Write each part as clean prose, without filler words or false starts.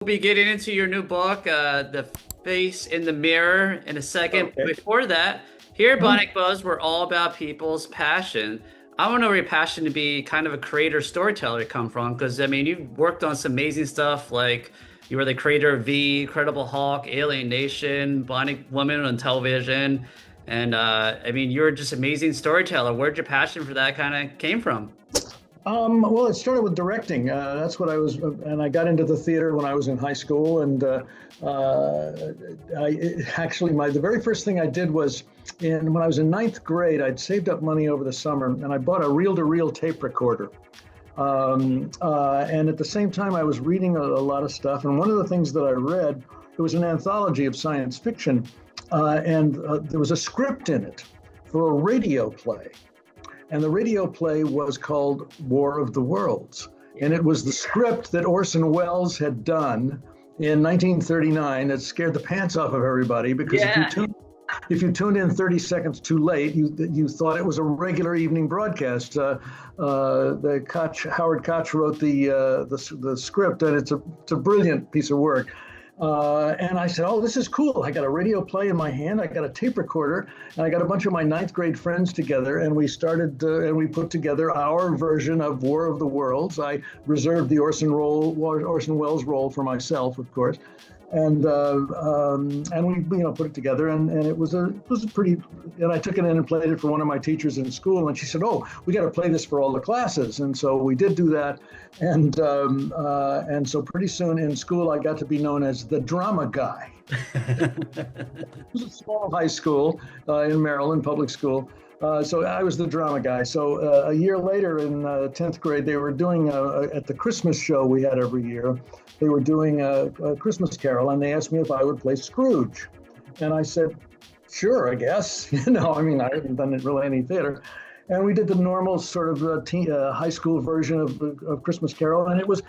We'll be getting into your new book, The Face in the Mirror, in a second. Okay. Before that, here at Mhm. Bionic Buzz, we're all about people's passion. I want to know where your passion to be kind of a creator storyteller come from, because I mean, you've worked on some amazing stuff, like you were the creator of V, Incredible Hulk, Alien Nation, Bionic Woman on television, and I mean, you're just amazing storyteller. Where'd your passion for that kind of came from? Well, it started with directing. That's what I was, and I got into the theater when I was in high school. And actually, the very first thing I did was when I was in ninth grade. I'd saved up money over the summer, and I bought a reel-to-reel tape recorder. And at the same time, I was reading a lot of stuff. And one of the things that I read, it was an anthology of science fiction, and there was a script in it for a radio play. And the radio play was called War of the Worlds. And it was the script that Orson Welles had done in 1939 that scared the pants off of everybody, because Yeah. if you tuned in 30 seconds too late, you thought it was a regular evening broadcast. Howard Koch wrote the script, and it's a brilliant piece of work. And I said, "Oh, this is cool. I got a radio play in my hand. I got a tape recorder, and I got a bunch of my ninth grade friends together, and we started and we put together our version of War of the Worlds. I reserved the Orson Welles role for myself, of course, and we put it together, and it was a pretty. And I took it in and played it for one of my teachers in school, and she said, "Oh, we got to play this for all the classes." And so we did do that, and so pretty soon in school I got to be known as the drama guy. It was a small high school in Maryland, public school. So I was the drama guy. So a year later in 10th grade, they were doing at the Christmas show we had every year, they were doing a Christmas Carol, and they asked me if I would play Scrooge. And I said, sure, I guess. I mean, I hadn't done really any theater. And we did the normal sort of high school version of Christmas Carol, and it was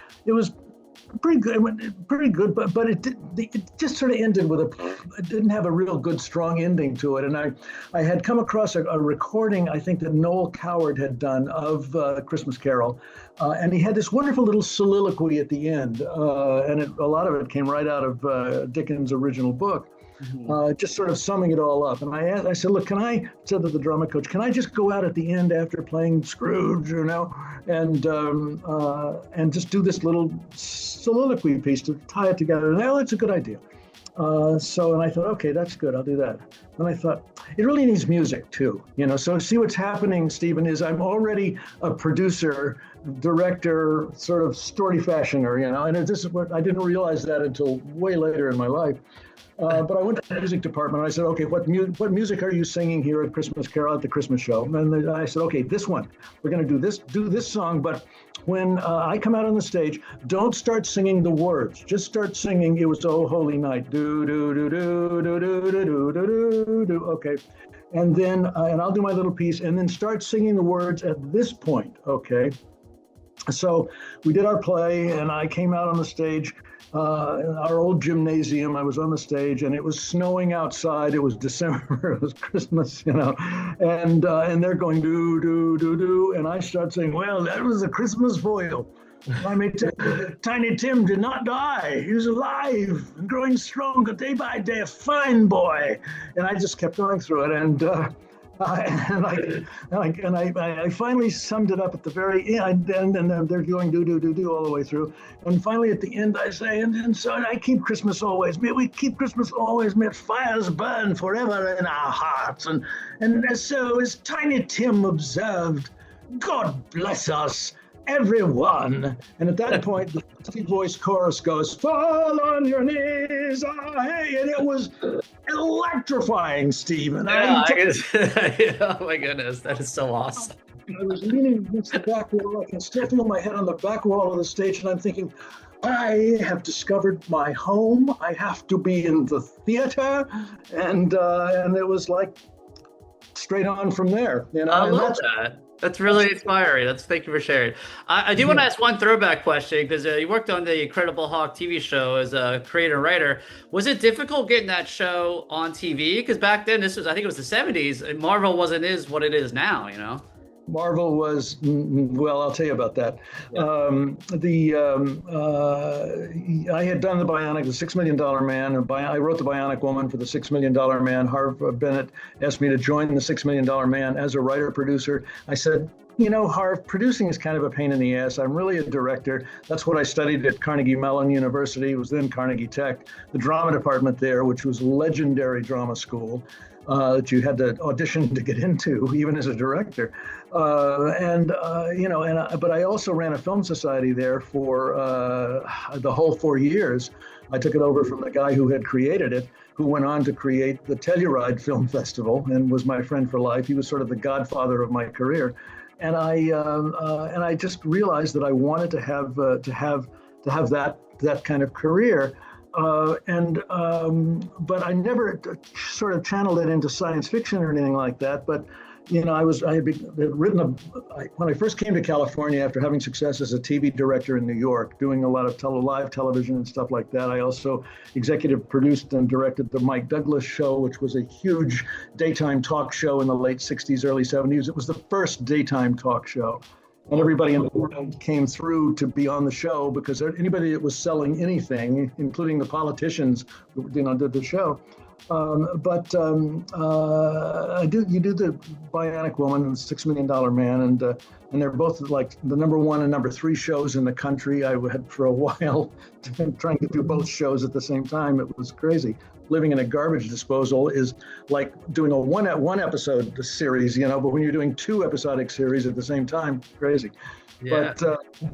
pretty good, but it just sort of ended with it didn't have a real good strong ending to it. And I had come across a recording, I think, that Noel Coward had done of Christmas Carol, and he had this wonderful little soliloquy at the end, and a lot of it came right out of Dickens' original book. Just sort of summing it all up. And I said, look, said to the drama coach, can I just go out at the end after playing Scrooge, and just do this little soliloquy piece to tie it together? And that's a good idea. And I thought, okay, that's good. I'll do that. And I thought, it really needs music too, So see what's happening, Stephen, is I'm already a producer, director, sort of story fashioner, And this is what I didn't realize that until way later in my life. But I went to the music department, and I said, okay, what music are you singing here at Christmas Carol at the Christmas show? And I said, okay, this one. We're going to do this song, but when I come out on the stage, don't start singing the words. Just start singing, it was Oh Holy Night. Do, do, do, do, do, do, do, do, do, do, do. Okay. And then, and I'll do my little piece, and then start singing the words at this point, okay? So we did our play, and I came out on the stage. In our old gymnasium, I was on the stage, and it was snowing outside. It was December. It was Christmas, and they're going do do do do, and I start saying, "Well, that was a Christmas foil. I may tell you, Tiny Tim did not die. He was alive and growing stronger day by day. A fine boy." And I just kept going through it, and I finally summed it up at the very end, and they're going do do do do all the way through, and finally at the end I say, and so I keep Christmas always. May we keep Christmas always. May fires burn forever in our hearts, and so as Tiny Tim observed, God bless us, everyone. And at that point, the three-voice chorus goes, fall on your knees, ah, hey, and it was electrifying, Stephen. Yeah, oh my goodness, that is so awesome. I was leaning against the back wall. I can still feel my head on the back wall of the stage, and I'm thinking, I have discovered my home. I have to be in the theater, and it was like straight on from there. I love that. That's really inspiring. Thank you for sharing. I do want to ask one throwback question, because you worked on the Incredible Hulk TV show as a creator and writer. Was it difficult getting that show on TV? Because back then, I think it was the 70s, and Marvel wasn't what it is now, Marvel was, well, I'll tell you about that. Yeah. I had done the Bionic, the $6 Million Man. I wrote the Bionic Woman for the $6 Million Man. Harv Bennett asked me to join the $6 Million Man as a writer producer. I said, Harv, producing is kind of a pain in the ass. I'm really a director. That's what I studied at Carnegie Mellon University. It was then Carnegie Tech, the drama department there, which was legendary drama school. That you had to audition to get into, even as a director. But I also ran a film society there for the whole 4 years. I took it over from the guy who had created it, who went on to create the Telluride Film Festival and was my friend for life. He was sort of the godfather of my career. And I just realized that I wanted to have that kind of career. But I never sort of channeled it into science fiction or anything like that. But I had written when I first came to California after having success as a TV director in New York, doing a lot of live television and stuff like that. I also executive produced and directed the Mike Douglas Show, which was a huge daytime talk show in the late '60s, early '70s. It was the first daytime talk show. And everybody in the world came through to be on the show because anybody that was selling anything, including the politicians, did the show. You do the Bionic Woman and the $6 Million Man, and they're both like the #1 and #3 shows in the country. I had for a while trying to do both shows at the same time. It was crazy. Living in a garbage disposal is like doing a one episode series, but when you're doing 2 episodic series at the same time, crazy. Yeah.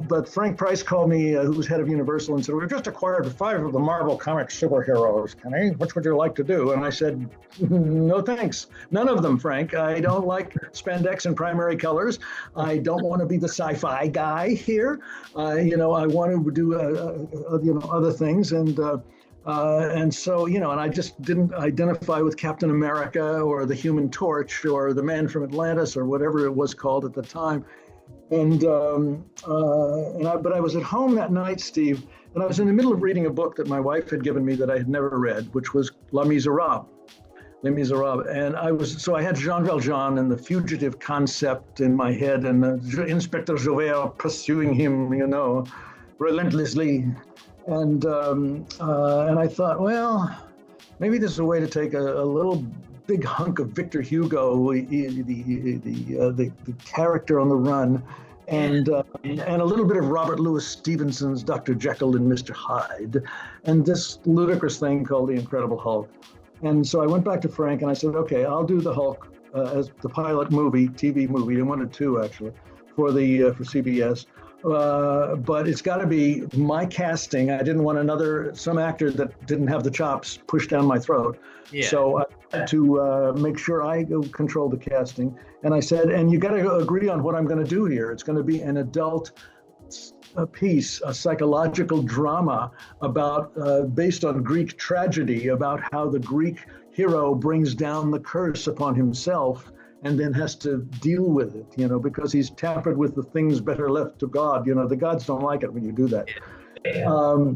But Frank Price called me, who was head of Universal, and said, "We've just acquired 5 of the Marvel comic superheroes, Kenny. Which would you like to do?" And I said, "No, thanks. None of them, Frank. I don't like spandex and primary colors. I don't want to be the sci-fi guy here. I want to do other things." And so, and I just didn't identify with Captain America or the Human Torch or the Man from Atlantis or whatever it was called at the time. But I was at home that night, Steve, and I was in the middle of reading a book that my wife had given me that I had never read, which was Les Miserables. And I had Jean Valjean and the fugitive concept in my head, and Inspector Javert pursuing him, relentlessly. And I thought, well, maybe this is a way to take a little big hunk of Victor Hugo, the character on the run, and a little bit of Robert Louis Stevenson's Dr. Jekyll and Mr. Hyde, and this ludicrous thing called The Incredible Hulk. And so I went back to Frank and I said, okay, I'll do the Hulk as the pilot TV movie. I wanted 2 actually for CBS. But it's got to be my casting. I didn't want some actor that didn't have the chops pushed down my throat. Yeah. So I had to make sure I controlled the casting. And I said, and you got to agree on what I'm going to do here. It's going to be an adult piece, a psychological drama based on Greek tragedy, about how the Greek hero brings down the curse upon himself and then has to deal with it, because he's tampered with the things better left to God. The gods don't like it when you do that. Yeah.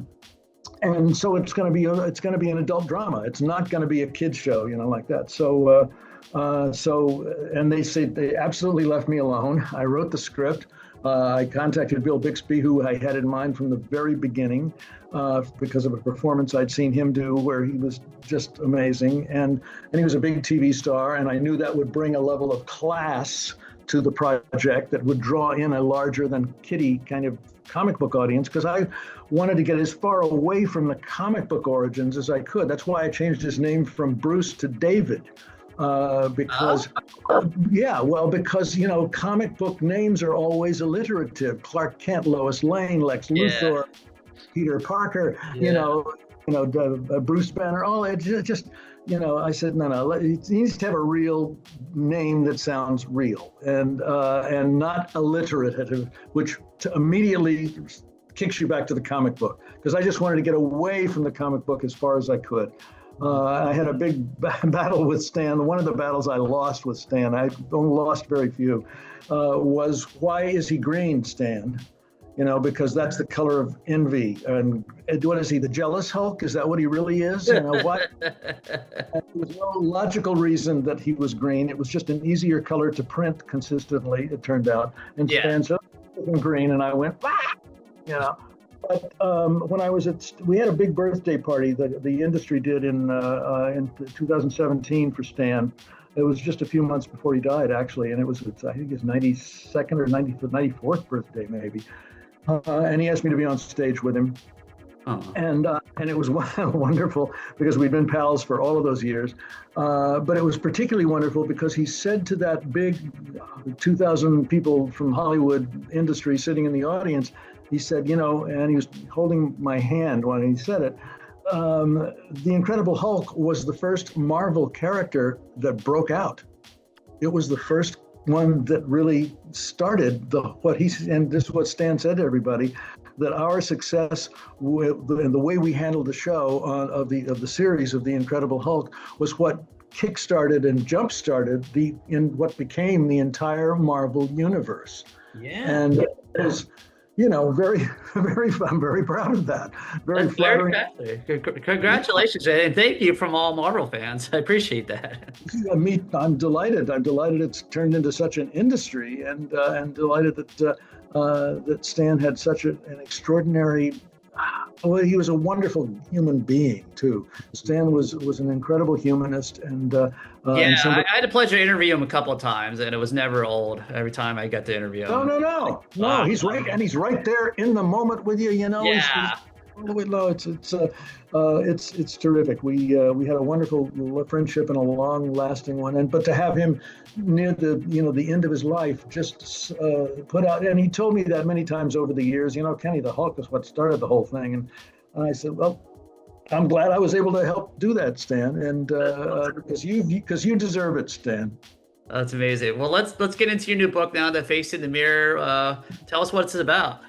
And so it's going to be an adult drama. It's not going to be a kids show, like that. So and they absolutely left me alone. I wrote the script. I contacted Bill Bixby, who I had in mind from the very beginning, because of a performance I'd seen him do where he was just amazing. And he was a big TV star, and I knew that would bring a level of class to the project that would draw in a larger than kiddie kind of comic book audience, because I wanted to get as far away from the comic book origins as I could. That's why I changed his name from Bruce to David. Because comic book names are always alliterative. Clark Kent, Lois Lane, Lex Luthor, Peter Parker, Bruce Banner, all it just, I said, no, it needs to have a real name that sounds real and not alliterative, which immediately kicks you back to the comic book, because I just wanted to get away from the comic book as far as I could. I had a big battle with Stan. One of the battles I lost with Stan, I only lost very few, was, why is he green, Stan? because that's the color of envy. And what is he, the jealous Hulk? Is that what he really is? What? There was no logical reason that he was green. It was just an easier color to print consistently, it turned out. And Stan said, green, and I went, But when I was we had a big birthday party that the industry did in 2017 for Stan. It was just a few months before he died, actually, and I think his 92nd or 94th birthday, maybe. And he asked me to be on stage with him. And it was wonderful because we'd been pals for all of those years. But it was particularly wonderful because he said to that big 2,000 people from Hollywood industry sitting in the audience, he said, and he was holding my hand when he said it, the Incredible Hulk was the first Marvel character that broke out. It was the first one that really started and this is what Stan said to everybody, that our success and the way we handled the show of the series of the Incredible Hulk was what kickstarted and jump-started in what became the entire Marvel universe. Yeah. And it was, very, very, I'm very proud of that. Very flattering. Congratulations, and thank you from all Marvel fans. I appreciate that. I'm delighted. I'm delighted it's turned into such an industry, and delighted that Stan had such an extraordinary. Well, he was a wonderful human being too. Stan was an incredible humanist, and I had the pleasure to interview him a couple of times, and it was never old. Every time I got to interview him. No. He's right, and he's right there in the moment with you. Yeah. It's terrific. We had a wonderful friendship and a long-lasting one. But to have him near the end of his life, just put out, and he told me that many times over the years. Kenny, the Hulk is what started the whole thing, and I said, well, I'm glad I was able to help do that, Stan, and because you deserve it, Stan. That's amazing. Well, let's get into your new book now, The Face in the Mirror. Tell us what it's about.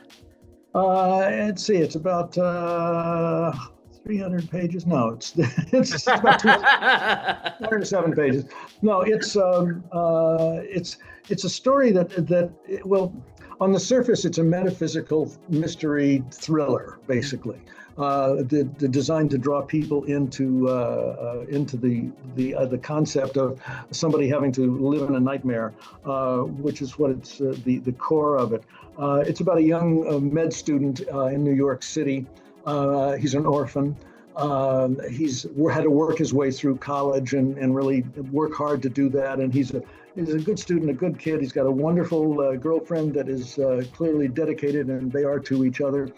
Let's see. It's about 300 pages. No, it's about 207 pages. No, it's a story that on the surface, it's a metaphysical mystery thriller, basically. Designed to draw people into the concept of somebody having to live in a nightmare, which is what it's the core of it. It's about a young med student in New York City. He's an orphan. He's had to work his way through college and really work hard to do that. And he's a good student, a good kid. He's got a wonderful girlfriend that is clearly dedicated, and they are to each other.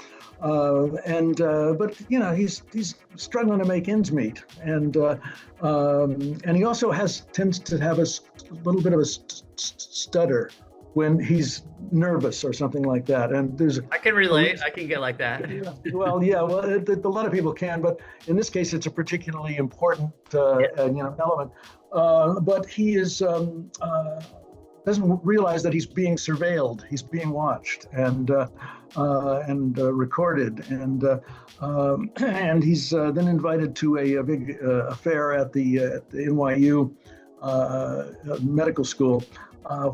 But he's struggling to make ends meet, and he also tends to have a little bit of a stutter when he's nervous or something like that. And I can relate. I can get like that. A lot of people can, but in this case, it's a particularly important element. But he doesn't realize that he's being surveilled. He's being watched and recorded, and he's then invited to a big affair at the NYU medical school,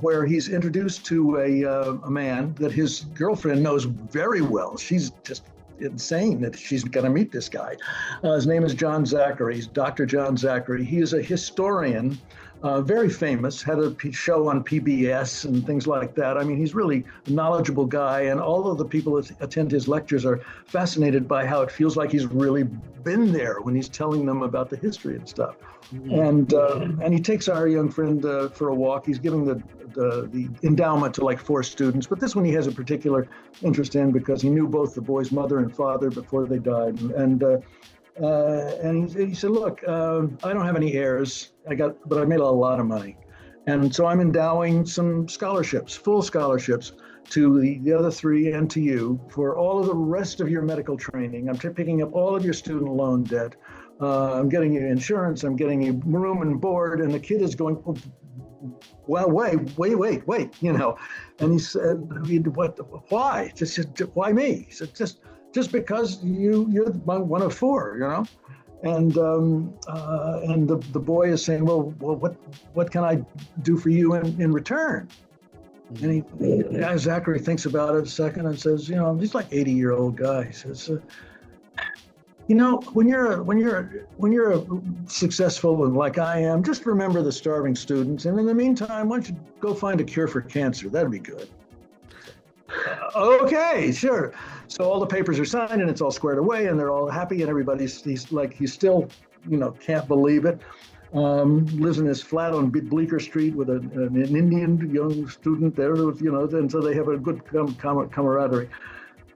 where he's introduced to a man that his girlfriend knows very well. She's just insane that she's going to meet this guy. His name is John Zachery. He's Dr. John Zachery. He is a historian, very famous, had a show on PBS and things like that. I mean, he's really a knowledgeable guy, and all of the people that attend his lectures are fascinated by how it feels like he's really been there when he's telling them about the history and stuff. Mm-hmm. And he takes our young friend for a walk. He's giving the endowment to like 4 students, but this one he has a particular interest in because he knew both the boy's mother and father before they died. And he said, look, I don't have any heirs, but I made a lot of money. And so I'm endowing some scholarships, full scholarships, to the other 3 and to you for all of the rest of your medical training. I'm picking up all of your student loan debt. I'm getting you insurance. I'm getting you room and board. And the kid is going, oh, well, wait. And he said, what? Why? Why me? He said, just because you're one of 4, And the boy is saying, well, what can I do for you in return? And Zachery thinks about it a second and says, he's like 80-year-old guy. He says, when you're successful and like I am, just remember the starving students. And in the meantime, why don't you go find a cure for cancer? That'd be good. Okay, sure. So all the papers are signed and it's all squared away and they're all happy and he's still, can't believe it. Lives in this flat on Bleecker Street with an Indian young student there, and so they have a good camaraderie.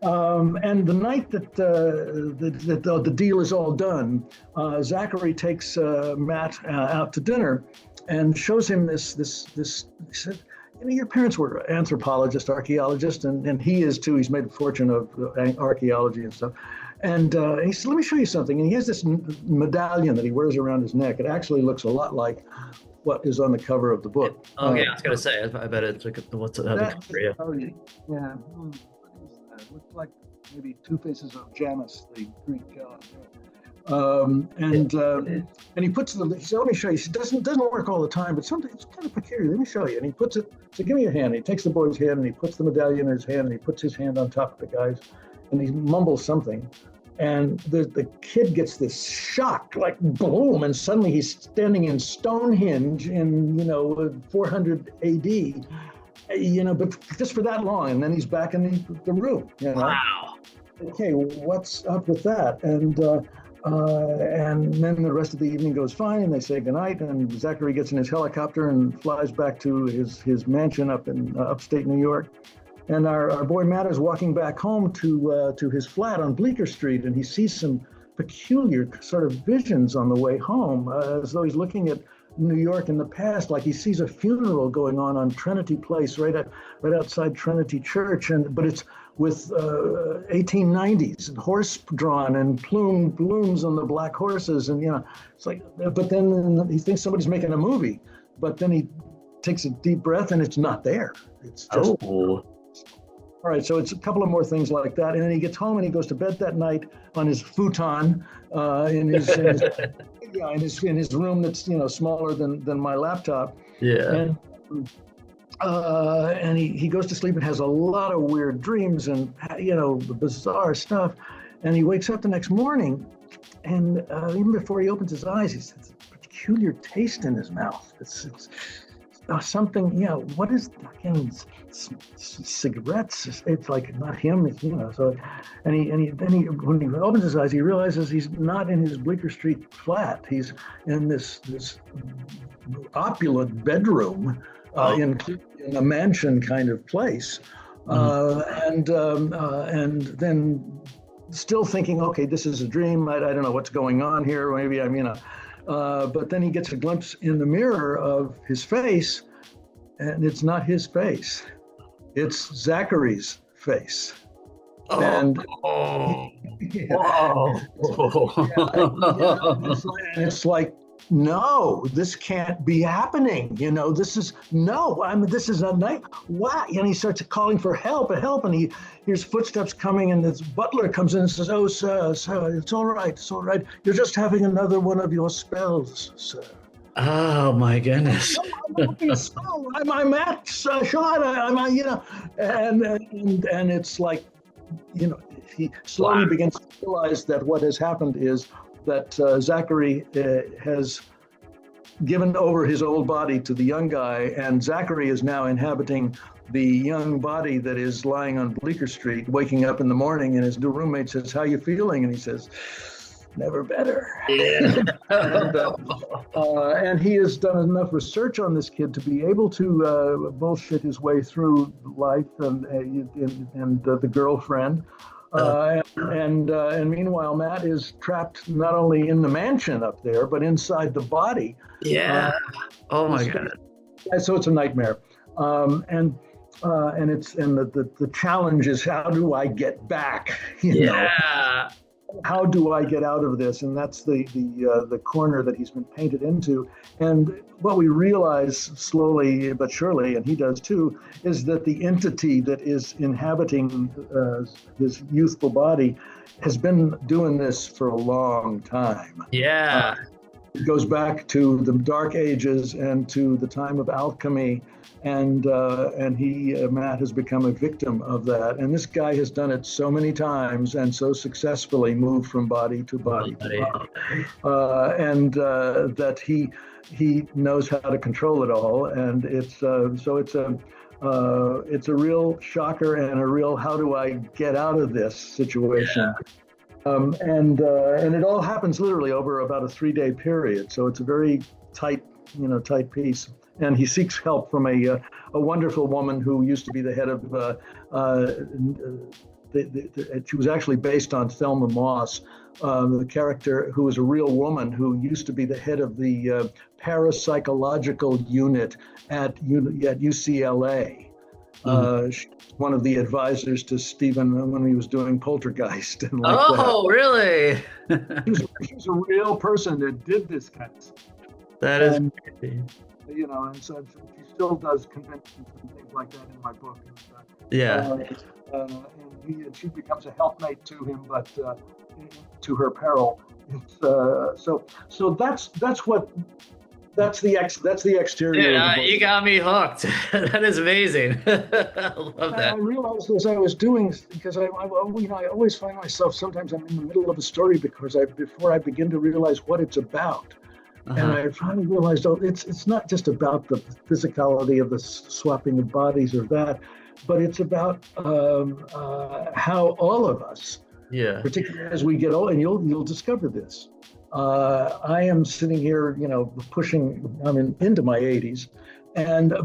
And the night that the deal is all done, Zachery takes Matt out to dinner and shows him this. He said, your parents were anthropologists, archaeologists, and he is too. He's made a fortune of archaeology and stuff. And he said, let me show you something. And he has this medallion that he wears around his neck. It actually looks a lot like what is on the cover of the book. Oh, yeah, I was going to say, I bet it's like, what's the cover? Yeah. Yeah. It looks like maybe two faces of Janus, the Greek god. And he puts he said, let me show you. It doesn't work all the time, but something it's kind of peculiar. Let me show you. And he puts it, so give me your hand. He takes the boy's hand and he puts the medallion in his hand and he puts his hand on top of the guy's and he mumbles something. And the kid gets this shock, like boom, and suddenly he's standing in Stonehenge in 400 AD, but just for that long, and then he's back in the room. Wow. Okay, what's up with that? And then the rest of the evening goes fine, and they say goodnight. And Zachery gets in his helicopter and flies back to his mansion up in upstate New York. And our boy Matt is walking back home to his flat on Bleecker Street, and he sees some peculiar sort of visions on the way home, as though he's looking at New York in the past, like he sees a funeral going on Trinity Place, right outside Trinity Church, but it's with 1890s and horse-drawn and plumes on the black horses, and it's like. But then he thinks somebody's making a movie, but then he takes a deep breath and it's not there. It's just. Oh. All right, so it's a couple of more things like that, and then he gets home and he goes to bed that night on his futon in his room that's smaller than my laptop. Yeah. And he goes to sleep and has a lot of weird dreams and bizarre stuff, and he wakes up the next morning, and even before he opens his eyes, he says a peculiar taste in his mouth. It's something, what is again? Cigarettes. It's like not him, So, and he when he opens his eyes, he realizes he's not in his Bleecker Street flat. He's in this opulent bedroom in a mansion kind of place, and then still thinking, okay, this is a dream. I don't know what's going on here. Maybe I'm but then he gets a glimpse in the mirror of his face, and it's not his face. It's Zachery's face. Oh, and it's like, no, this can't be happening. This is this is a night. Wow. And he starts calling for help, and he hears footsteps coming, and this butler comes in and says, "Oh, sir, it's all right. It's all right. You're just having another one of your spells, sir." Oh my goodness! I'm at shot. And it's like, he slowly begins to realize that what has happened is that Zachery has given over his old body to the young guy, and Zachery is now inhabiting the young body that is lying on Bleecker Street, waking up in the morning, and his new roommate says, "How you feeling?" And he says, "Never better." Yeah. And he has done enough research on this kid to be able to bullshit his way through life and the girlfriend. And meanwhile, Matt is trapped not only in the mansion up there, but inside the body. Yeah. Oh my God. So it's a nightmare. And the challenge is, how do I get back? You know? How do I get out of this? And that's the corner that he's been painted into. And what we realize slowly but surely, and he does too, is that the entity that is inhabiting his youthful body has been doing this for a long time. Yeah. It goes back to the Dark Ages and to the time of alchemy, and Matt has become a victim of that. And this guy has done it so many times and so successfully, moved from body to body to body, and that he knows how to control it all. And it's a real shocker and a real how do I get out of this situation. And it all happens literally over about a 3-day period. So it's a very tight piece. And he seeks help from a wonderful woman who used to be the head of, she was actually based on Thelma Moss, the character who was a real woman who used to be the head of the parapsychological unit at UCLA. She's one of the advisors to Stephen when he was doing Poltergeist. And that. Really? She's a real person that did this kind of stuff. That is crazy. And so she still does conventions and things like that in my book. And she becomes a helpmate to him, but to her peril. So that's the exterior. Yeah, you got me hooked. That is amazing. I love that. I realized as I was doing, because I always find myself sometimes I'm in the middle of a story before I begin to realize what it's about. And I finally realized, it's not just about the physicality of the swapping of bodies or that, but it's about how all of us, particularly as we get old, and you'll discover this. I am sitting here, I'm into my 80s,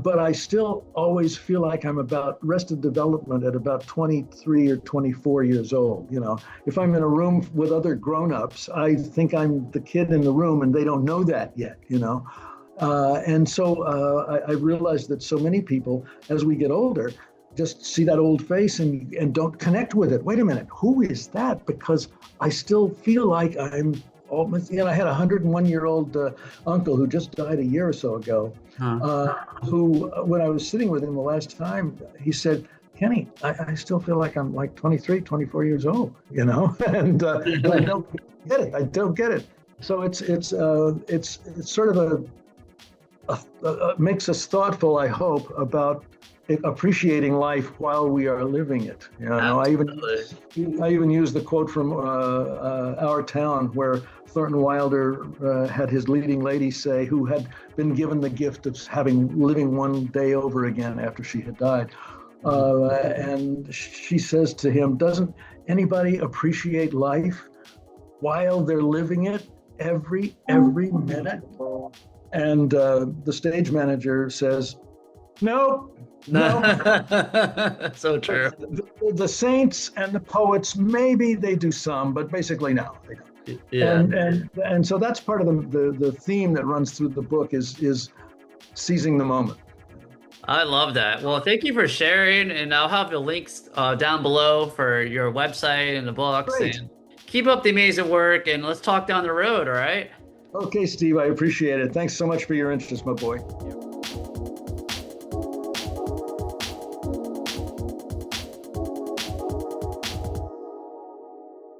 but I still always feel like I'm about Arrested Development at about 23 or 24 years old. If I'm in a room with other grown-ups, I think I'm the kid in the room, and they don't know that yet. And so I realized that so many people, as we get older, just see that old face and don't connect with it. Wait a minute, who is that? Because I still feel like I'm. I had a 101-year-old uncle who just died a year or so ago, who, when I was sitting with him the last time, he said, Kenny, I still feel like I'm like 23, 24 years old, and I don't get it. I don't get it. So it's sort of makes us thoughtful, I hope, about appreciating life while we are living it. I even use the quote from Our Town, where Thornton Wilder had his leading lady say, who had been given the gift of living one day over again after she had died. And she says to him, doesn't anybody appreciate life while they're living it every minute? And the stage manager says, no. So true. The saints and the poets, maybe they do some, but basically no, they don't. Yeah. And so that's part of the theme that runs through the book is seizing the moment. I love that. Well, thank you for sharing, and I'll have the links down below for your website and the books. Great. And keep up the amazing work, and let's talk down the road, all right? Okay, Steve, I appreciate it. Thanks so much for your interest, my boy.